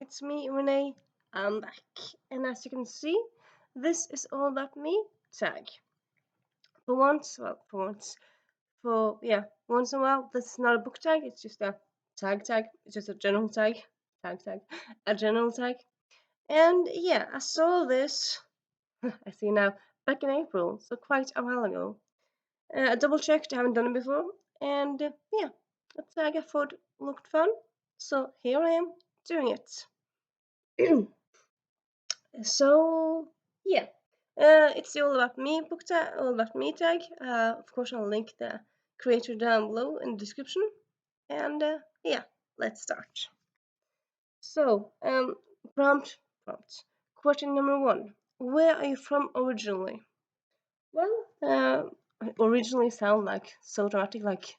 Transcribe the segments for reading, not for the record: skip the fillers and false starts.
it's me, Renee. I'm back, and as you can see, this is all about me tag. Once in a while, this is not a book tag. It's just a tag. It's just a general tag, a general tag. And yeah, I saw this. I see now back in April, so quite a while ago. I double checked. I haven't done it before, and yeah, a tag I thought looked fun, so here I am doing it. So yeah, it's the all about me book tag, all about me tag. Of course, I'll link the creator down below in the description. And yeah, let's start. So prompt. Question number one: where are you from originally? Well, originally sound like so dramatic. Like,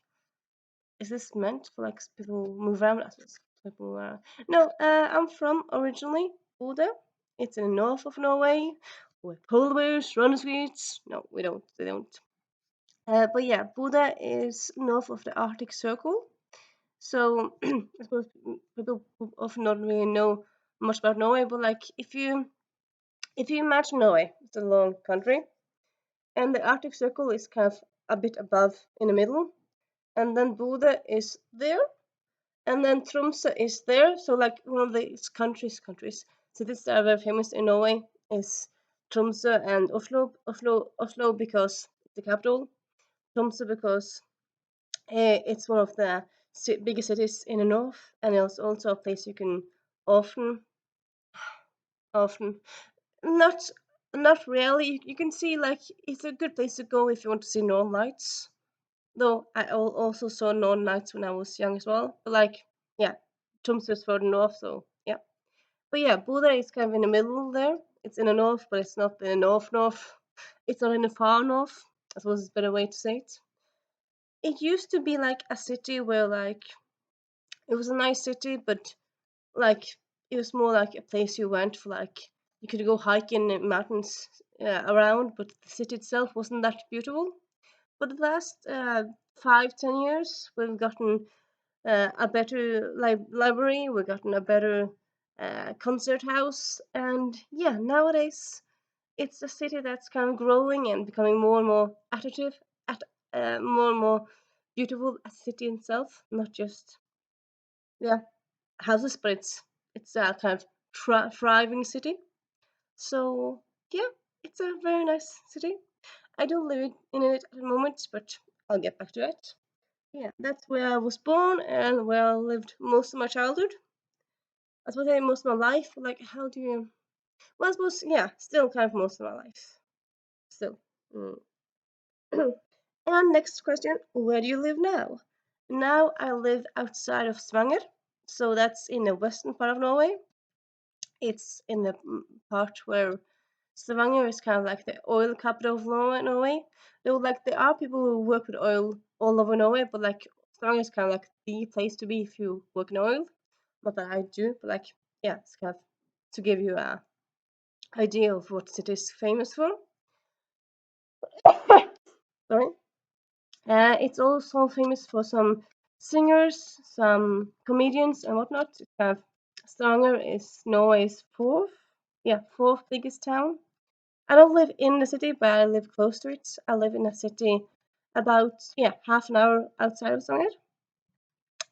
is this meant for like people move around? People, no, I'm from originally Bodø. It's in the north of Norway, where polar bears run the streets. No, we don't. They don't. But yeah, Bodø is north of the Arctic Circle. So I suppose people often don't really know much about Norway. But like, if you imagine Norway, it's a long country, and the Arctic Circle is kind of a bit above in the middle, and then Bodø is there, and then Tromsø is there. So like one of these countries, cities that are very famous in Norway is Tromsø and Oslo. Oslo because it's the capital. Tromsø because it's one of the biggest cities in the north, and it's also a place you can often, often, not not really. You can see like it's a good place to go if you want to see northern lights. Though I also saw northern lights when I was young as well. But like, yeah, Tromsø is further north, so yeah. But yeah, Bodø is kind of in the middle there. It's in the north, but it's not in the north. It's not in the far north. I suppose it's a better way to say it. It used to be like a city where like it was a nice city, but like it was more like a place you went for like you could go hiking in mountains around, but the city itself wasn't that beautiful. But the last 5-10 years, we've gotten a better library, we've gotten a better concert house, and yeah, nowadays it's a city that's kind of growing and becoming more and more attractive, at more and more beautiful as a city itself, not just yeah houses, but it's a kind of thriving city. So yeah, it's a very nice city. I don't live in it at the moment, but I'll get back to it. Yeah, that's where I was born and where I lived most of my childhood. I suppose most of my life. Like, how do you? Well, I suppose yeah, still kind of most of my life. Still. Mm. And next question: where do you live now? Now I live outside of Stavanger, so that's in the western part of Norway. It's in the part where Stavanger is kind of like the oil capital of Norway. Though, like, there are people who work with oil all over Norway, but like Stavanger is kind of like the place to be if you work in oil. Not that I do, but like, yeah, it's kind of to give you a idea of what city is famous for. Sorry. It's also famous for some singers, some comedians, and whatnot. It's kind of Stavanger is Norway's fourth biggest town. I don't live in the city, but I live close to it. I live in a city about half an hour outside of Stavanger,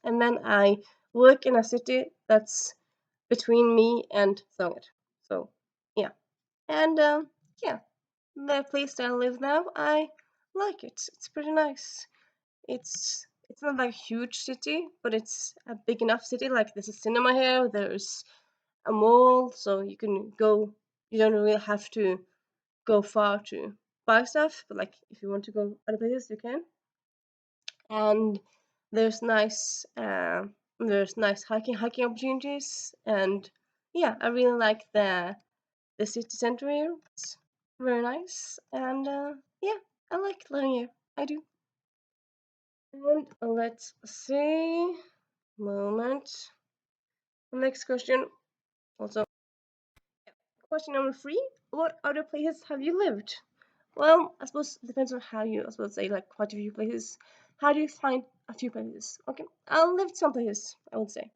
and then I work in a city that's between me and Stavanger. So yeah, and yeah, the place that I live now, I like it. It's pretty nice. It's not like a huge city, but it's a big enough city. Like there's a cinema here, there's a mall, so you can go. You don't really have to go far to buy stuff, but like if you want to go other places, you can. And there's nice hiking opportunities, and yeah, I really like the city center here. It's very nice, and yeah, I like living here. I do. And let's see. Moment. Next question. Also, question number three. What other places have you lived? Well, I suppose it depends on how you, I suppose, say like quite a few places. How do you find a few places? Okay, I lived some places, I would say.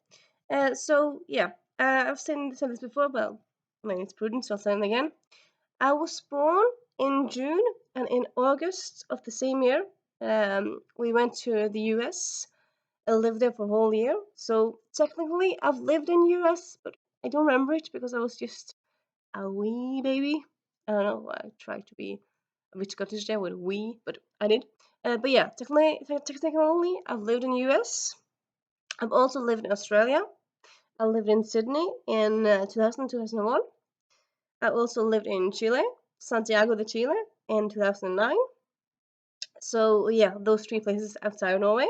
So yeah, I've said this before, but I mean it's prudent, so I'll say it again. I was born in June, and in August of the same year, we went to the US. I lived there for a whole year. So technically, I've lived in US, but I don't remember it because I was just a wee baby. I don't know. I tried to be a bit Scottish there with wee, but I did. But yeah, technically, I've lived in US. I've also lived in Australia. I lived in Sydney in 2001. I also lived in Chile, Santiago de Chile, in 2009. So yeah, those three places outside of Norway.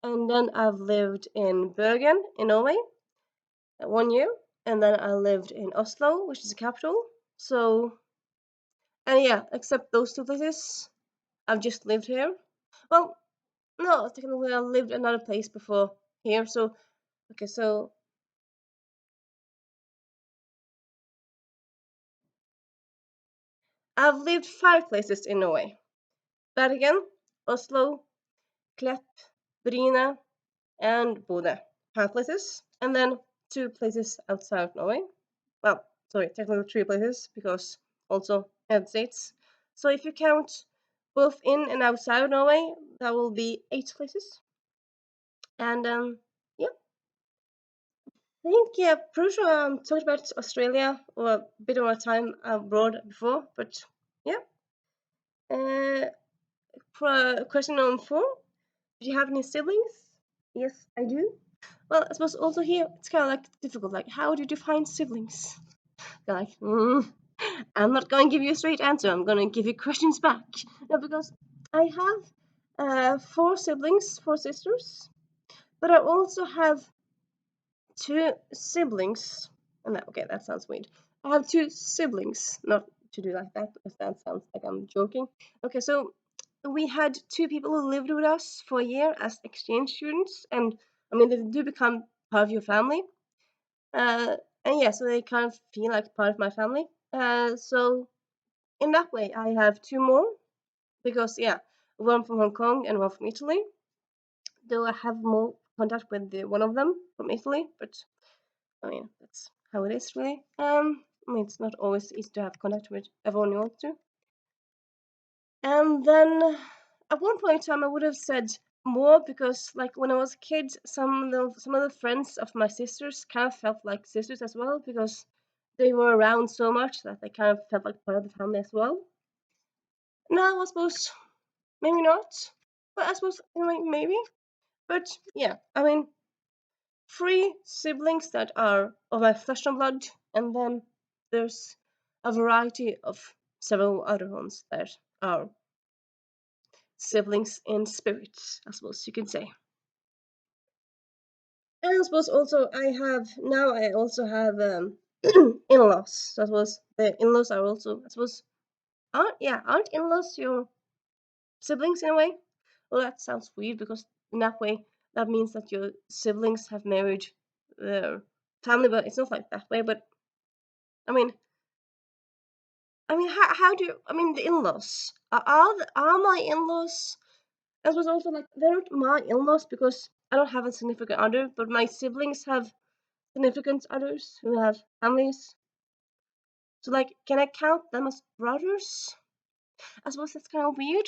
And then I've lived in Bergen in Norway 1 year, and then I lived in Oslo, which is the capital. So, and yeah, except those two places, I've just lived here. Well, no, technically I lived another place before here. So, okay, so I've lived 5 places in Norway: Bergen, Oslo, Klepp, Bryne, and Bodø. 5 places, and then 2 places outside of Norway. Well, sorry, technically 3 places because also United States. So if you count both in and outside of Norway, that will be 8 places. And yeah, I think yeah, pretty sure talked about Australia or a bit of our time abroad before, but yeah. Uh, for question number 4, do you have any siblings? Yes, I do. Well, I suppose also here it's kind of like difficult. Like, how do you define siblings? They're like, I'm not going to give you a straight answer. I'm going to give you questions back. No, because I have 4 siblings, 4 sisters, but I also have 2 siblings. And okay, that sounds weird. I have 2 siblings, not to do like that because that sounds like I'm joking. Okay, so we had 2 people who lived with us for a year as exchange students, and I mean they do become part of your family. Uh, and yeah, so they kind of feel like part of my family. So in that way, I have 2 more because yeah, one from Hong Kong and one from Italy. Though I have more contact with one of them from Italy, but I mean that's how it is really. I mean it's not always easy to have contact with everyone you want to. And then at one point in time, I would have said more because, like, when I was a kid, some of the friends of my sisters kind of felt like sisters as well because they were around so much that they kind of felt like part of the family as well. No, I suppose maybe not, but I suppose anyway, maybe. But yeah, I mean, 3 siblings that are of my flesh and blood, and then there's a variety of several other ones that are siblings in spirit, I suppose you can say. And I suppose also I also have in-laws. So I suppose the in-laws are also I suppose aren't in-laws your siblings in a way? Well, that sounds weird because in that way that means that your siblings have married their family, but it's not like that way. But I mean, how do you, I mean the in-laws are my in-laws? As was also like they're not my in-laws because I don't have a significant other, but my siblings have significant others who have families. So like, can I count them as brothers? I suppose that's kind of weird.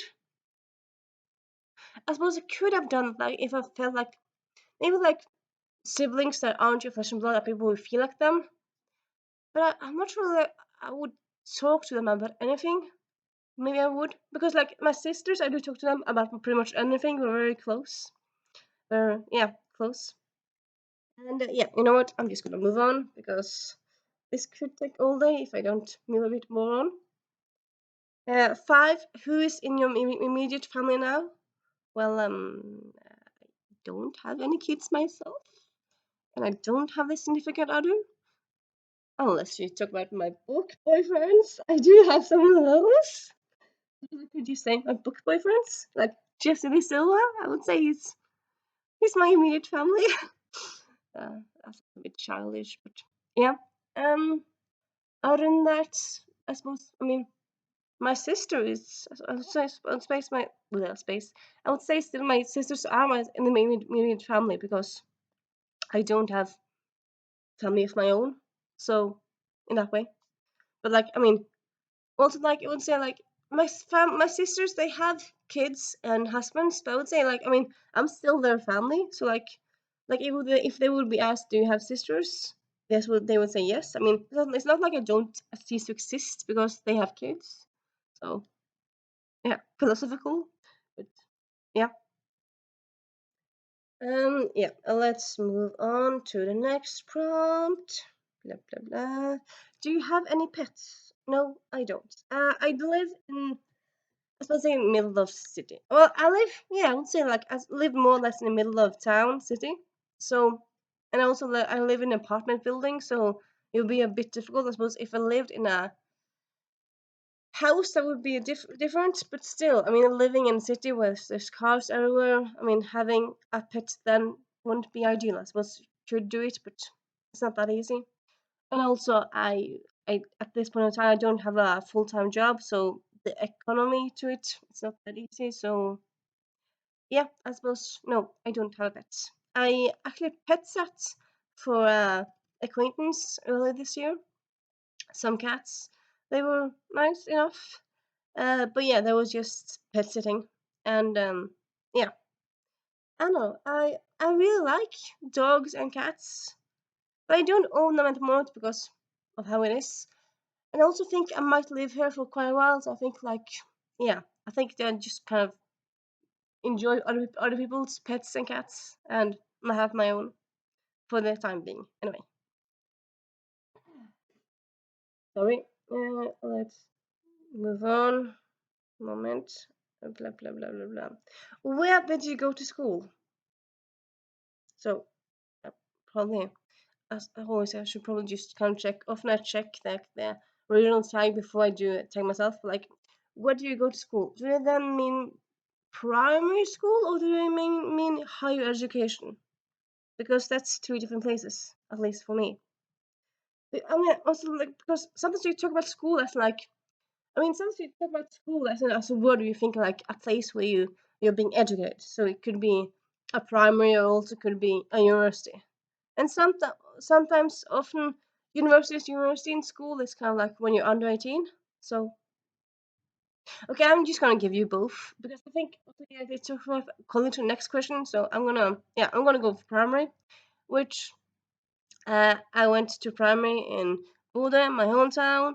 I suppose I could have done like if I felt like maybe like siblings that aren't your flesh and blood are people who feel like them. But I'm not sure that I would talk to them about anything. Maybe I would because like my sisters, I do talk to them about pretty much anything. We're very close. We're yeah close. And yeah, you know what? I'm just gonna move on because this could take all day if I don't move a bit more on. 5. Who is in your immediate family now? Well, I don't have any kids myself, and I don't have a significant other. Unless you talk about my book boyfriends, I do have some of those. Could you say my book boyfriends? Like Jesse De Silva, I would say he's my immediate family. That's a bit childish, but yeah. Um, Other than that, I suppose. I mean, my sister is. I would say space my space. I would say still my sisters are my in the immediate family because I don't have. family of my own. So in that way, but like I mean, also like I would say like my sisters, they have kids and husbands, but I would say like I mean I'm still their family. So like if they would be asked, do you have sisters? Yes, would they would say yes. I mean it's not like I don't cease to exist because they have kids. So yeah, philosophical, but yeah. Yeah, let's move on to the next prompt. Blah blah blah. Do you have any pets? No, I don't. I live in, I suppose, in the middle of city. Well, I live, yeah, I would say like I live more or less in the middle of town, city. So, and also I live in an apartment building, so it would be a bit difficult, I suppose, if I lived in a house that would be a different, but still, I mean, living in a city where there's cars everywhere, I mean, having a pet then wouldn't be ideal. I suppose you could do it, but it's not that easy. And also, I at this point in time, I don't have a full time job, so the economy to it's not that easy. So yeah, I suppose no, I don't have pets. I actually pet sat for a acquaintance earlier this year. Some cats, they were nice enough. But yeah, that was just pet sitting, and yeah, I don't know. I really like dogs and cats, but I don't own them at the moment because of how it is. And I also think I might live here for quite a while. So I think like, yeah, I think they just kind of enjoy other people's pets and cats, and I have my own for the time being. Anyway, sorry. Let's move on. Moment. Blah blah blah blah blah. Where did you go to school? So probably, as always, I should probably just kind of check. Often I check the original tag before I do a tag myself. But like, where do you go to school? Do they then mean primary school or do they mean higher education? Because that's two different places, at least for me. I mean, also like because sometimes you talk about school as like, I mean, sometimes you talk about school as a word, you think like a place where you're being educated. So it could be a primary or also could be a university. And sometimes, often, university in school is kind of like when you're under 18. So, okay, I'm just gonna give you both because I think also, yeah, it's sort of calling to the next question. So I'm gonna go for primary, which I went to primary in Bodø, my hometown,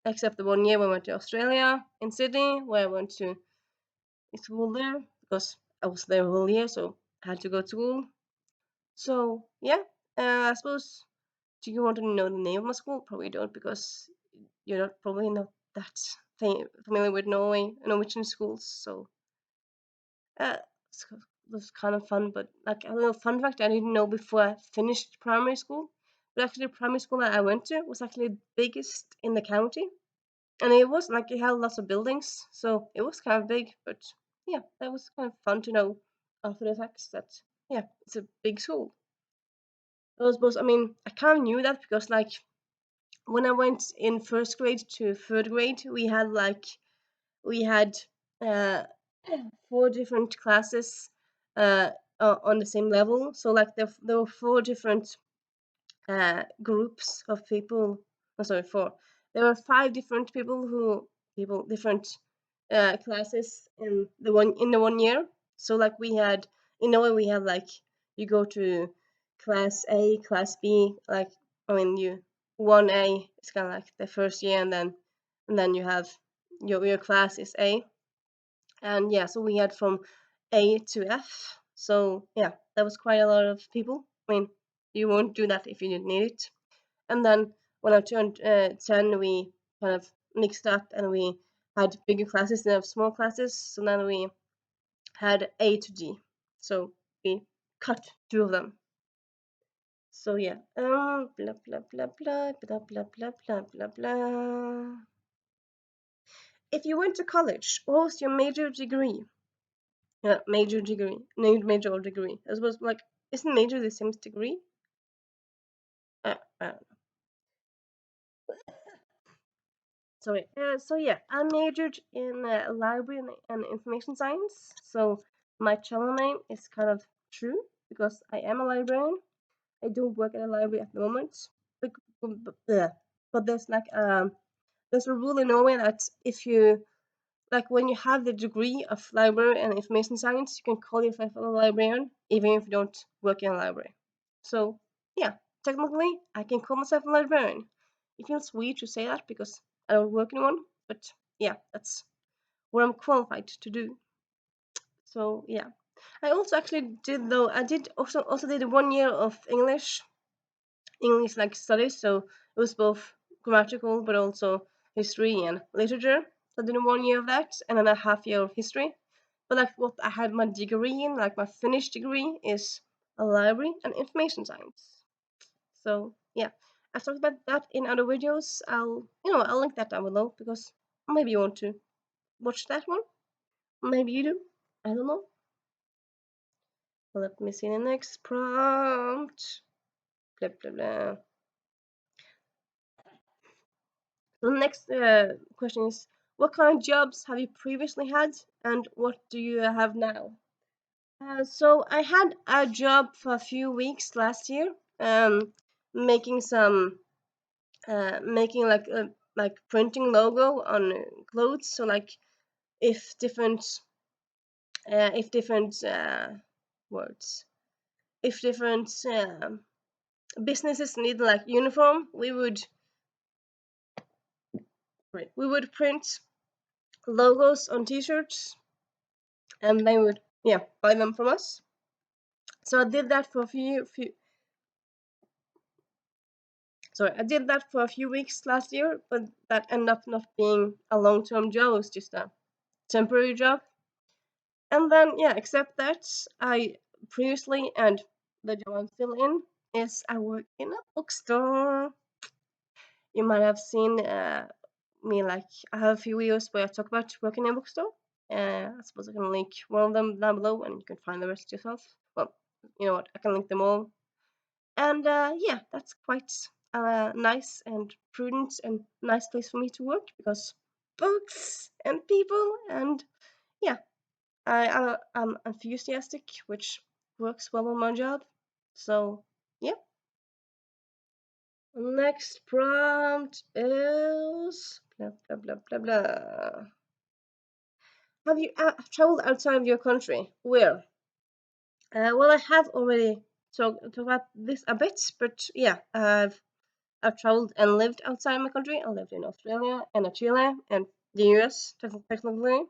except the 1 year when I went to Australia in Sydney, where I went to school there because I was there a whole year, so I had to go to school. So yeah, I suppose. Do you want to know the name of my school? Probably don't because you're not probably not that familiar with Norwegian schools. So uh, it's it was kind of fun, but like a little fun fact I didn't know before I finished primary school. But actually, the primary school that I went to was actually the biggest in the county, and it was like it had lots of buildings, so it was kind of big. But yeah, that was kind of fun to know after the fact that yeah, it's a big school. I suppose I mean I kind of knew that because like when I went in first grade to third grade, we had uh, four different classes uh, on the same level. So like there were four different groups of people. Oh, sorry, four. There were five different people different classes in the 1 year. So like we had in Norway we had like you go to class A, class B. Like I mean you 1A is kind of like the first year, and then you have your class is A, and yeah, so we had from A to F. So yeah, that was quite a lot of people. I mean, you won't do that if you didn't need it. And then when I turned 10, we kind of mixed up and we had bigger classes instead of small classes. So then we had A to D. So we cut two of them. So yeah, blah blah blah blah blah blah blah blah blah blah. If you went to college, what was your major degree? Yeah, major degree, major or degree. I suppose like isn't major the same as degree? I don't know. Sorry. So yeah, I majored in library and information science. So my channel name is kind of true because I am a librarian. I don't work at a library at the moment. Yeah. But there's a rule in Norway that if you like when you have the degree of library and information science, you can call yourself a librarian even if you don't work in a library. So yeah, technically I can call myself a librarian. It feels weird to say that because I don't work in one, but yeah, that's what I'm qualified to do. So yeah. I also actually did though I did also did 1 year of English like studies, so it was both grammatical but also history and literature. So I did 1 year of that and then a half year of history. But like what I had my degree in, like my finished degree is a library and information science. So yeah. I've talked about that in other videos. I'll link that down below because maybe you want to watch that one. Maybe you do. I don't know. Let me see the next prompt. Blah blah blah. The next question is, what kind of jobs have you previously had, and what do you have now? So I had a job for a few weeks last year, making making like printing logo on clothes. So like if different, if different words, if different businesses need like uniform, we would print logos on T-shirts and they would buy them from us. So I did that for a few sorry, I did that for a few weeks last year, but that ended up not being a long-term job. It was just a temporary job. And then except that, I previously and the job I'm still in is I work in a bookstore. You might have seen me like I have a few videos where I talk about working in a bookstore. I suppose I can link one of them down below, and you can find the rest yourself. Well, you know what? I can link them all. And that's quite nice and prudent and nice place for me to work because books and people and yeah, I'm enthusiastic, which works well on my job. So yeah. Next prompt is blah blah blah blah blah. Have you traveled outside of your country? Where? Well, I have already talked about this a bit, but yeah, I've traveled and lived outside my country. I lived in Australia and Chile and the US, technically.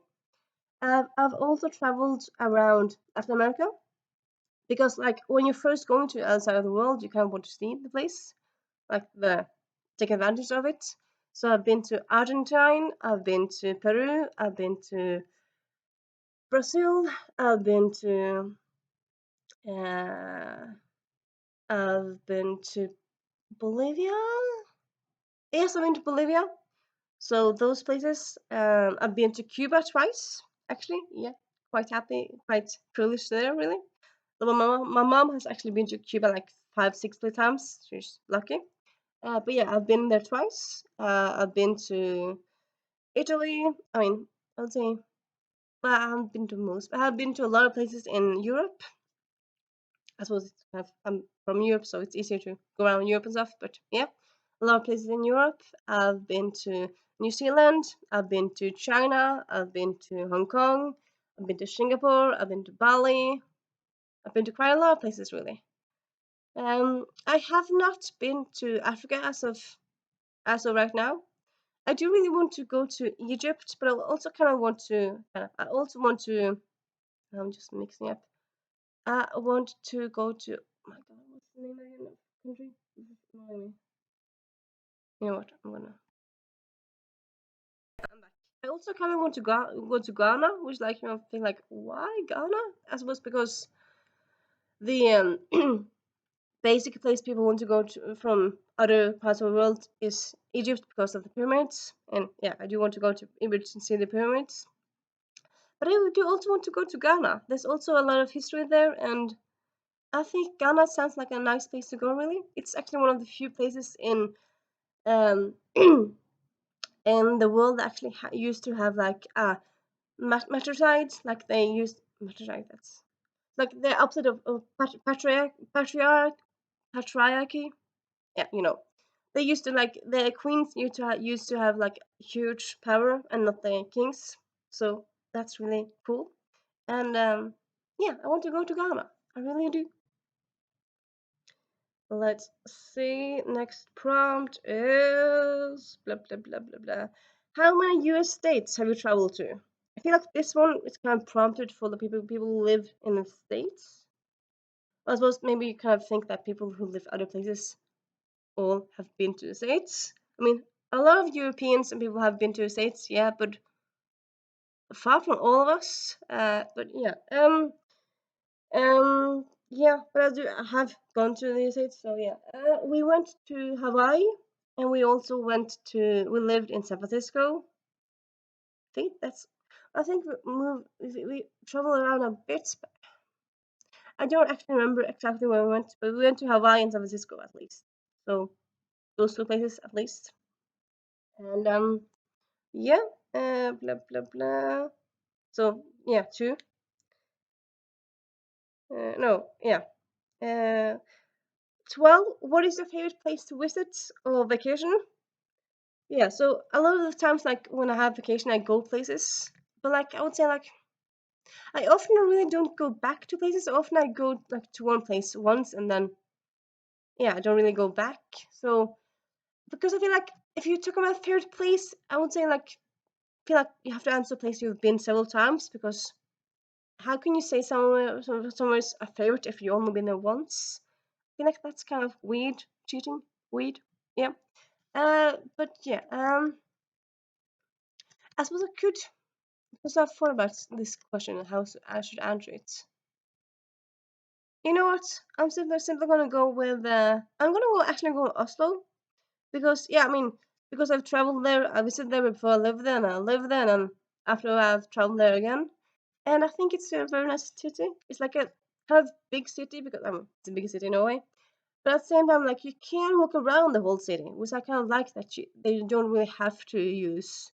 I've also traveled around Latin America because, like, when you first go to outside of the world, you kind of want to see the place, like take advantage of it. So I've been to Argentine, I've been to Peru, I've been to Brazil, I've been to uh, I've been to Bolivia. Yes, I've been to Bolivia. So those places, I've been to Cuba twice, actually. Yeah, quite happy, quite privileged there, really. So my mom has actually been to Cuba like 5, 6 times. She's lucky. But yeah, I've been there twice. I've been to Italy. I mean, I would say, well, I haven't been to most. I have been to a lot of places in Europe. I suppose I'm from Europe, so it's easier to go around Europe and stuff. But yeah, a lot of places in Europe. I've been to New Zealand. I've been to China. I've been to Hong Kong. I've been to Singapore. I've been to Bali. I've been to quite a lot of places, really. I have not been to Africa as of right now. I do really want to go to Egypt, but I also kind of want to. I also want to. I'm just mixing up. I want to go to. Oh my God, what's the name again of the country? This is annoying me. You know what? I'm back. I also kind of want to go to Ghana, which like think like why Ghana? I suppose because the basic place people want to go to from other parts of the world is Egypt because of the pyramids, and yeah, I do want to go to Egypt and see the pyramids. But I do also want to go to Ghana. There's also a lot of history there, and I think Ghana sounds like a nice place to go. Really, it's actually one of the few places in um in the world that actually used to have like matricide, like they used matricide. That's like the opposite of patriarch. patriarchy. Yeah, they used to like the queens used to have like huge power and not the kings. So that's really cool. And yeah, I want to go to Ghana. I really do. Let's see. Next prompt is blah blah blah blah blah. How many U.S. states have you traveled to? I feel like this one is kind of prompted for the people who live in the states. I suppose maybe you kind of think that people who live other places all have been to the states. I mean, a lot of Europeans and people have been to the states, yeah, but far from all of us. But yeah, yeah, but I have gone to the States, so yeah. We went to Hawaii, and we also we lived in San Francisco. I think we traveled around a bit. I don't actually remember exactly where we went, but we went to Hawaii and San Francisco at least. So those two places at least. And yeah, blah blah blah. So yeah, two. No, yeah. Uh, 12. What is your favorite place to visit or vacation? Yeah, so a lot of the times, like when I have vacation, I go places. But like I would say, like I often really don't go back to places. Often I go like to one place once, and then yeah, I don't really go back. So because I feel like if you talk about favorite place, I would say like feel like you have to answer a place you've been several times because how can you say somewhere's a favorite if you only been there once? I feel like that's kind of weird, cheating, weird. Yeah. But yeah. I suppose I could because I've thought about this question and how I should answer it. You know what? I'm simply gonna go with. I'm gonna go actually go to Oslo because yeah, I mean because I've traveled there. I visited there before I lived there, and I lived there, and after I've traveled there again, and I think it's a very nice city. It's like a kind of big city because it's a big city in Norway. But at the same time, like you can walk around the whole city, which I kind of like that they don't really have to use.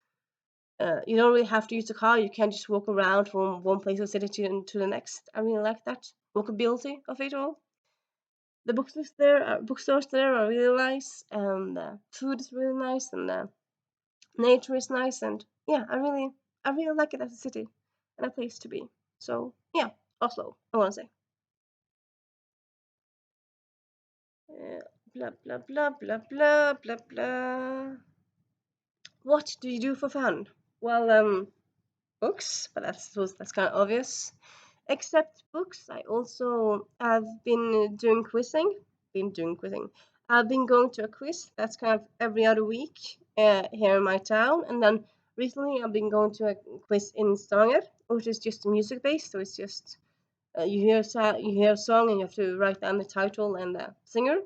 You don't really have to use a car. You can just walk around from one place of the city to the next. I really like that walkability of it all. The bookstores there are really nice, and the food is really nice, and the nature is nice, and yeah, I really like it as a city and a place to be. So yeah, Oslo, I want to say. Blah blah blah blah blah blah blah. What do you do for fun? Well, books, but that's kind of obvious. Except books, I also have been doing quizzing. Been doing quizzing. I've been going to a quiz that's kind of every other week here in my town, and then recently I've been going to a quiz in Stavanger, which is just music based. So it's just you hear a song and you have to write down the title and the singer,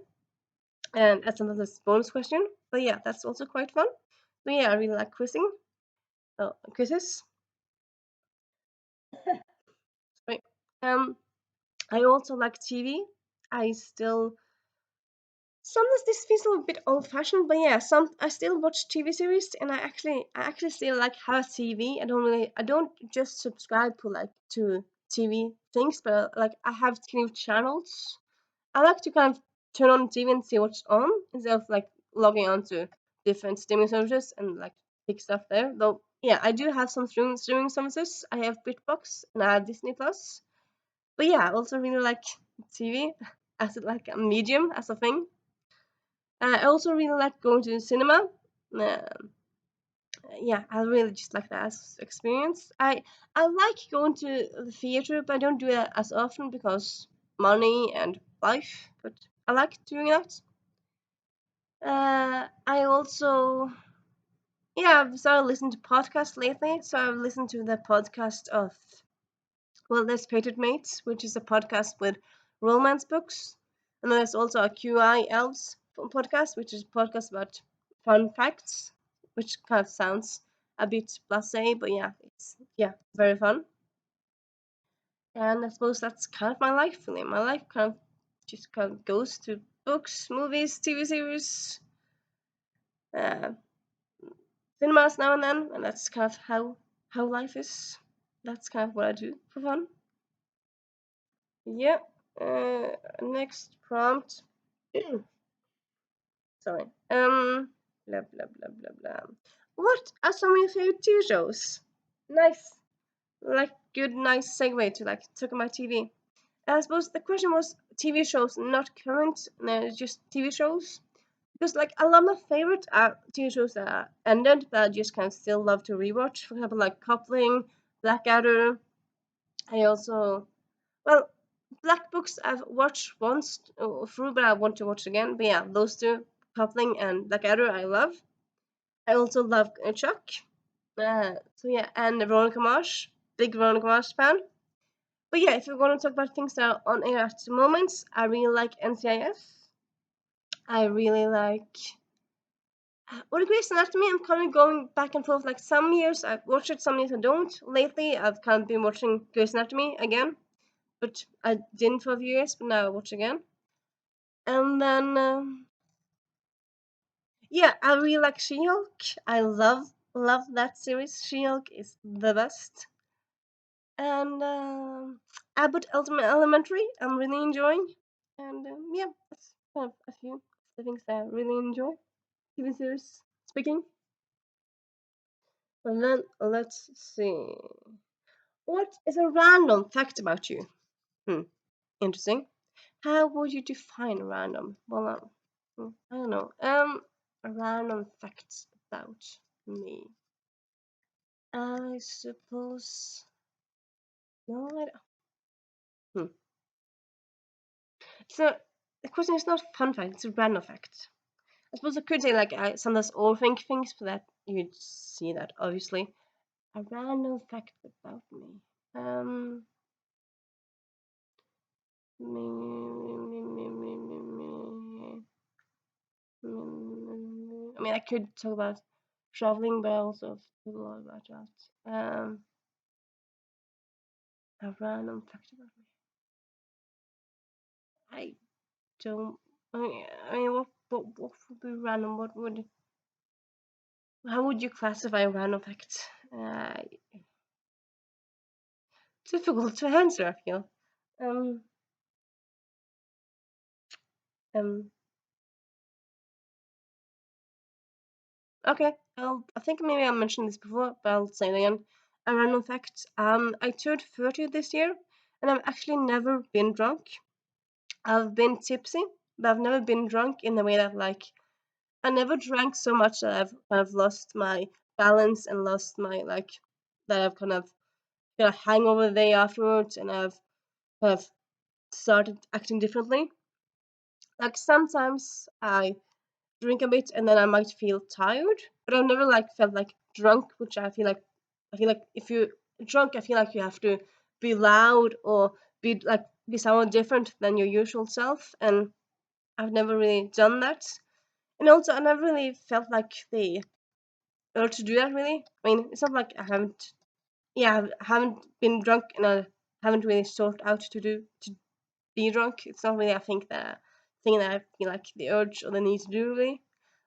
and that's another bonus question. But yeah, that's also quite fun. But yeah, I really like quizzing. Quizzes. Right. I also like TV. I still sometimes this feels a little bit old fashioned, but yeah, I still watch TV series, and I actually still like have TV. I don't just subscribe to like to TV things, but like I have TV channels. I like to kind of turn on TV and see what's on instead of like logging on to different streaming services and like pick stuff there. Though yeah, I do have some streaming services. I have BritBox and I have Disney Plus. But yeah, I also really like TV as like a medium as a thing. I also really like going to the cinema. Um, yeah, I really just like that as experience. I like going to the theater, but I don't do it as often because money and life. But I like doing that. I also I've started listening to podcasts lately. So I've listened to the podcast of there's Patriot Mates, which is a podcast with romance books. And then there's also a QI Elves podcast, which is a podcast about fun facts, which kind of sounds a bit blasé, but yeah, it's very fun. And I suppose that's kind of my life, really. My life kind of goes to books, movies, TV series, uh, cinemas now and that's kind of how life is. That's kind of what I do for fun. Yeah. Next prompt. Sorry. Blah blah blah blah blah. What are some of your favorite TV shows? Nice, like good, nice segue to like talk about TV. I suppose the question was TV shows, not current, no, just TV shows. Because like a lot of my favorite TV shows that ended that I just kind of still love to rewatch. For example, like Coupling, Blackadder. I also well, Black Books I've watched once through, but I want to watch again. But yeah, those two, Coupling and Blackadder, I love. I also love Chuck. So yeah, and Veronica Mars, big Veronica Mars fan. But yeah, if we're going to talk about things that are on air at the moment, I really like NCIS. I really like. Well, Grey's Anatomy, I'm kind of going back and forth. Like some years I watch it, some years I don't. Lately, I've kind of been watching Grey's Anatomy again, but I didn't for a few years, but now I watch again. And then, yeah, I really like She-Hulk. I love that series. She-Hulk is the best. And Abbott Elementary, I'm really enjoying. And yeah, that's kind of a few of the things that I really enjoy. TV series speaking. And then let's see. What is a random fact about you? Hmm, interesting. How would you define random? Well, I don't know. A random fact about me. I suppose. No, I don't. Hmm. So the question is not fun fact; it's a random fact. I suppose I could say like I sometimes overthink things, but that you'd see that obviously. A random fact about me. Um, I mean, I could talk about traveling, but I also talk a lot about that. A random fact about me. I don't. I mean, what would be random? What would? How would you classify a random fact? Difficult to answer. I feel. Um. Um. Okay. I think maybe I mentioned this before, but I'll say it again. A random fact. I turned 30 this year, and I've actually never been drunk. I've been tipsy, but I've never been drunk in the way that like I never drank so much that I've kind of lost my balance and lost my like that I've kind of got a hangover the day afterwards and I've kind of started acting differently. Like sometimes I drink a bit and then I might feel tired, but I've never like felt like drunk, which I feel like if you're drunk, I feel like you have to be loud or be someone different than your usual self, and I've never really done that. And also, I never really felt like the urge to do that. Really, I mean, it's not like I haven't, yeah, I haven't been drunk, and I haven't really sought out to be drunk. It's not really, I think, the thing that I feel like the urge or the need to do. Really,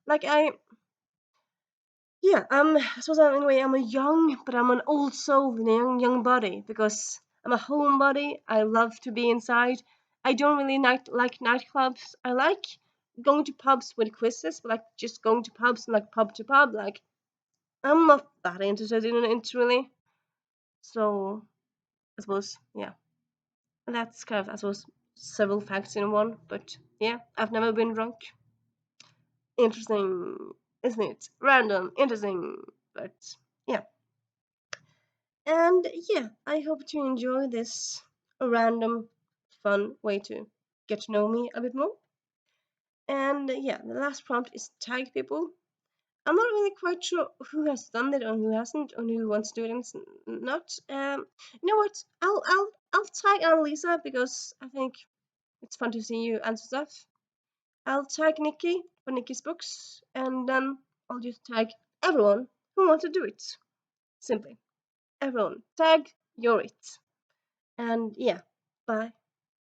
like yeah, I suppose I'm, in a way I'm a young, but I'm an old soul in a young body because I'm a homebody. I love to be inside. I don't really like nightclubs. I like going to pubs with quizzes, but like just going to pubs and like pub to pub, like I'm not that interested in it really. So I suppose yeah, that's kind of I suppose several facts in one. But yeah, I've never been drunk. Interesting, isn't it? Random, interesting, but yeah. And yeah, I hope to enjoy this random, fun way to get to know me a bit more. And yeah, the last prompt is tag people. I'm not really quite sure who has done it and who hasn't, and who wants to do it and not. You know what? I'll tag Annalisa because I think it's fun to see you answer stuff. I'll tag Nikki for Nikki's books, and then I'll just tag everyone who wants to do it. Simply, everyone tag you're it. And yeah, bye.